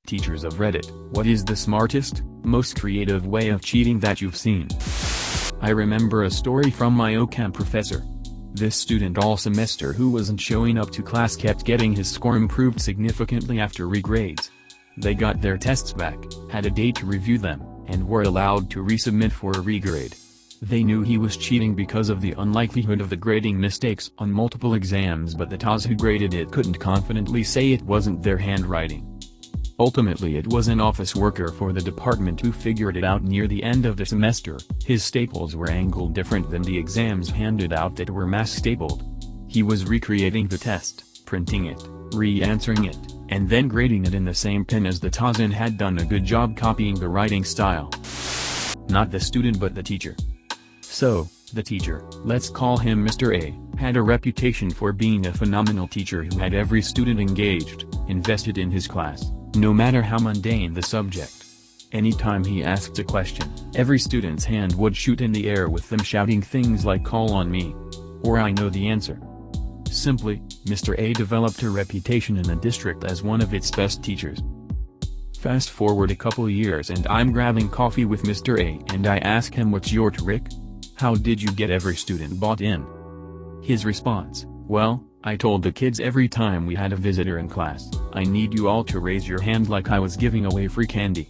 Teachers of Reddit, what is the smartest, most creative way of cheating that you've seen? I remember a story from my OChem professor. This student all semester who wasn't showing up to class kept getting his score improved significantly after regrades. They got their tests back, had a day to review them, and were allowed to resubmit for a regrade. They knew he was cheating because of the unlikelihood of the grading mistakes on multiple exams, but the TAs who graded it couldn't confidently say it wasn't their handwriting. Ultimately it was an office worker for the department who figured it out near the end of the semester. His staples were angled different than the exams handed out that were mass stapled. He was recreating the test, printing it, re-answering it, and then grading it in the same pen as the TAs and had done a good job copying the writing style. Not the student but the teacher. So, the teacher, let's call him Mr. A, had a reputation for being a phenomenal teacher who had every student engaged, invested in his class, no matter how mundane the subject. Anytime he asked a question, every student's hand would shoot in the air with them shouting things like "call on me," or "I know the answer." Simply, Mr. A developed a reputation in the district as one of its best teachers. Fast forward a couple years and I'm grabbing coffee with Mr. A and I ask him, "What's your trick? How did you get every student bought in?" His response, "Well, I told the kids every time we had a visitor in class, I need you all to raise your hand like I was giving away free candy.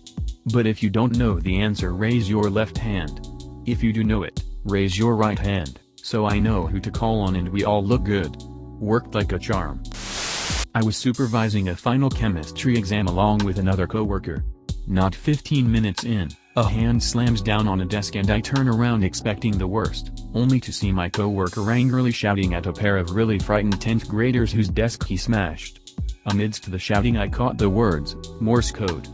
But if you don't know the answer, raise your left hand. If you do know it, raise your right hand, so I know who to call on and we all look good." Worked like a charm. I was supervising a final chemistry exam along with another coworker. Not 15 minutes in, a hand slams down on a desk and I turn around expecting the worst, only to see my coworker angrily shouting at a pair of really frightened 10th graders whose desk he smashed. Amidst the shouting I caught the words, "Morse code."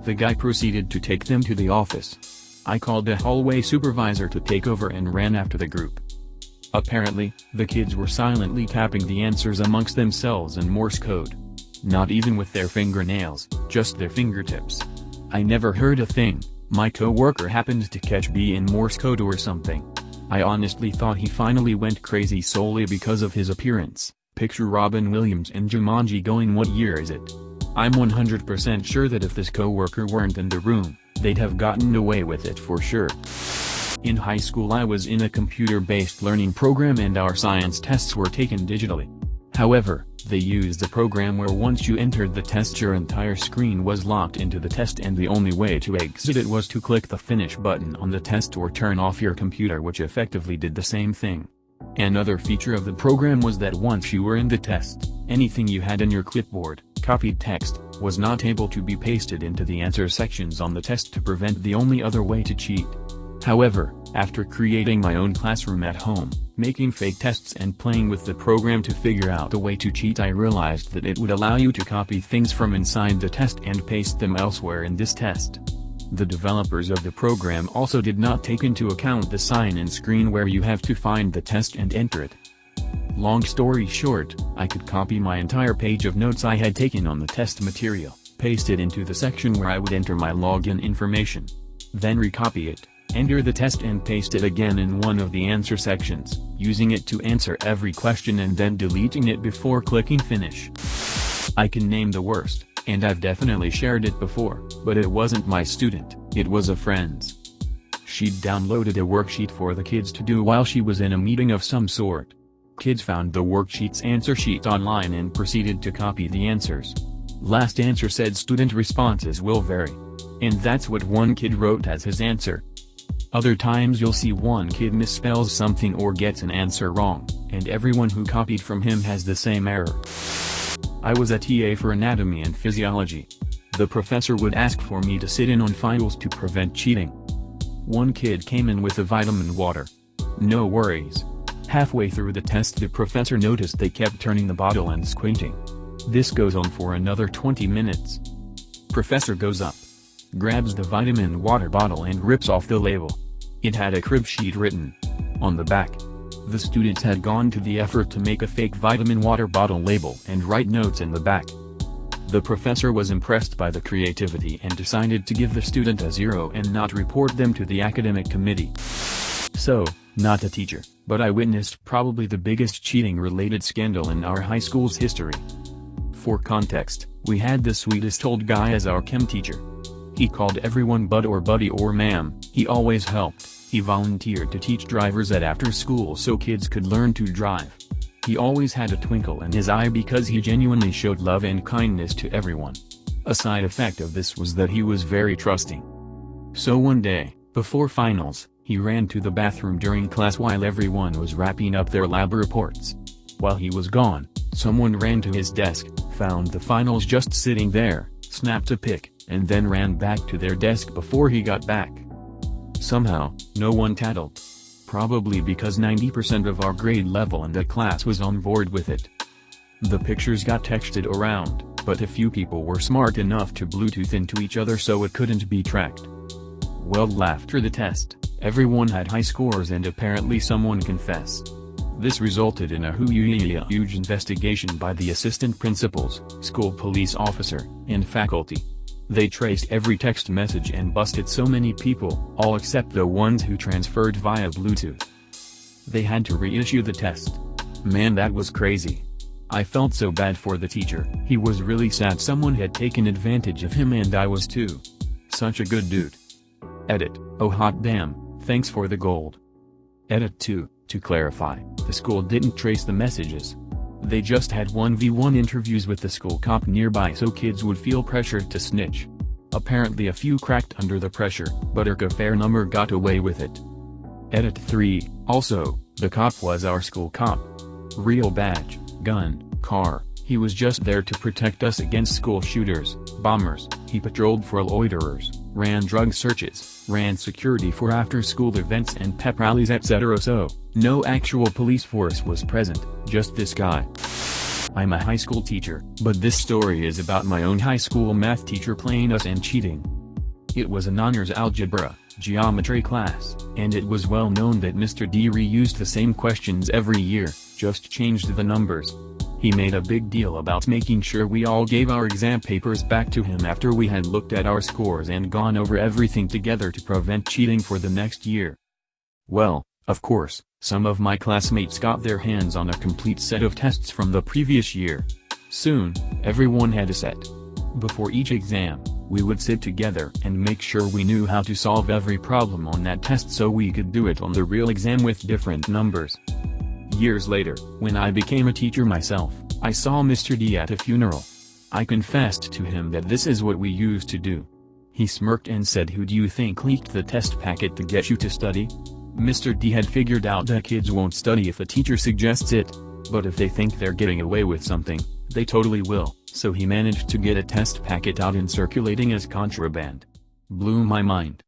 The guy proceeded to take them to the office. I called a hallway supervisor to take over and ran after the group. Apparently, the kids were silently tapping the answers amongst themselves in Morse code. Not even with their fingernails, just their fingertips. I never heard a thing. My coworker happened to catch B in Morse code or something. I honestly thought he finally went crazy solely because of his appearance. Picture Robin Williams in Jumanji going, "What year is it?" I'm 100% sure that if this coworker weren't in the room, they'd have gotten away with it for sure. In high school I was in a computer-based learning program and our science tests were taken digitally. However, they used a program where once you entered the test your entire screen was locked into the test and the only way to exit it was to click the finish button on the test or turn off your computer, which effectively did the same thing. Another feature of the program was that once you were in the test, anything you had in your clipboard, copied text, was not able to be pasted into the answer sections on the test to prevent the only other way to cheat. However, after creating my own classroom at home, making fake tests and playing with the program to figure out a way to cheat, I realized that it would allow you to copy things from inside the test and paste them elsewhere in this test. The developers of the program also did not take into account the sign-in screen where you have to find the test and enter it. Long story short, I could copy my entire page of notes I had taken on the test material, paste it into the section where I would enter my login information. Then recopy it, enter the test and paste it again in one of the answer sections, using it to answer every question and then deleting it before clicking finish. I can name the worst, and I've definitely shared it before, but it wasn't my student, it was a friend's. She'd downloaded a worksheet for the kids to do while she was in a meeting of some sort. Kids found the worksheet's answer sheet online and proceeded to copy the answers. Last answer said student responses will vary. And that's what one kid wrote as his answer. Other times you'll see one kid misspells something or gets an answer wrong, and everyone who copied from him has the same error. I was a TA for anatomy and physiology. The professor would ask for me to sit in on finals to prevent cheating. One kid came in with a vitamin water. No worries. Halfway through the test the professor noticed they kept turning the bottle and squinting. This goes on for another 20 minutes. Professor goes up, grabs the vitamin water bottle and rips off the label. It had a crib sheet written on the back. The students had gone to the effort to make a fake vitamin water bottle label and write notes in the back. The professor was impressed by the creativity and decided to give the student a 0 and not report them to the academic committee. So, not a teacher, but I witnessed probably the biggest cheating-related scandal in our high school's history. For context, We had the sweetest old guy as our chem teacher. He called everyone bud or buddy or ma'am, he always helped, he volunteered to teach drivers at after school so kids could learn to drive. He always had a twinkle in his eye because he genuinely showed love and kindness to everyone. A side effect of this was that he was very trusting. So one day, before finals, he ran to the bathroom during class while everyone was wrapping up their lab reports. While he was gone, someone ran to his desk, found the finals just sitting there, snapped a pic, and then ran back to their desk before he got back. Somehow, no one tattled. Probably because 90% of our grade level in that class was on board with it. The pictures got texted around, but a few people were smart enough to Bluetooth into each other so it couldn't be tracked. Well, after the test, everyone had high scores and apparently someone confessed. This resulted in a huge investigation by the assistant principals, school police officer, and faculty. They traced every text message and busted so many people, all except the ones who transferred via Bluetooth. They had to reissue the test. Man, that was crazy. I felt so bad for the teacher. He was really sad someone had taken advantage of him, and I was too. Such a good dude. Edit, oh hot damn, thanks for the gold. Edit 2, to clarify, the school didn't trace the messages. They just had 1v1 interviews with the school cop nearby so kids would feel pressured to snitch. Apparently a few cracked under the pressure, but a fair number got away with it. Edit 3, also, the cop was our school cop. Real badge, gun, car, he was just there to protect us against school shooters, bombers, he patrolled for loiterers, ran drug searches, ran security for after-school events and pep rallies etc. So, no actual police force was present, just this guy. I'm a high school teacher, but this story is about my own high school math teacher playing us and cheating. It was an honors algebra, geometry class, and it was well known that Mr. D reused the same questions every year, just changed the numbers. He made a big deal about making sure we all gave our exam papers back to him after we had looked at our scores and gone over everything together to prevent cheating for the next year. Well, of course, some of my classmates got their hands on a complete set of tests from the previous year. Soon, everyone had a set. Before each exam, we would sit together and make sure we knew how to solve every problem on that test so we could do it on the real exam with different numbers. Years later, when I became a teacher myself, I saw Mr. D at a funeral. I confessed to him that this is what we used to do. He smirked and said, "Who do you think leaked the test packet to get you to study?" Mr. D had figured out that kids won't study if a teacher suggests it, but if they think they're getting away with something, they totally will, so he managed to get a test packet out and circulating as contraband. Blew my mind.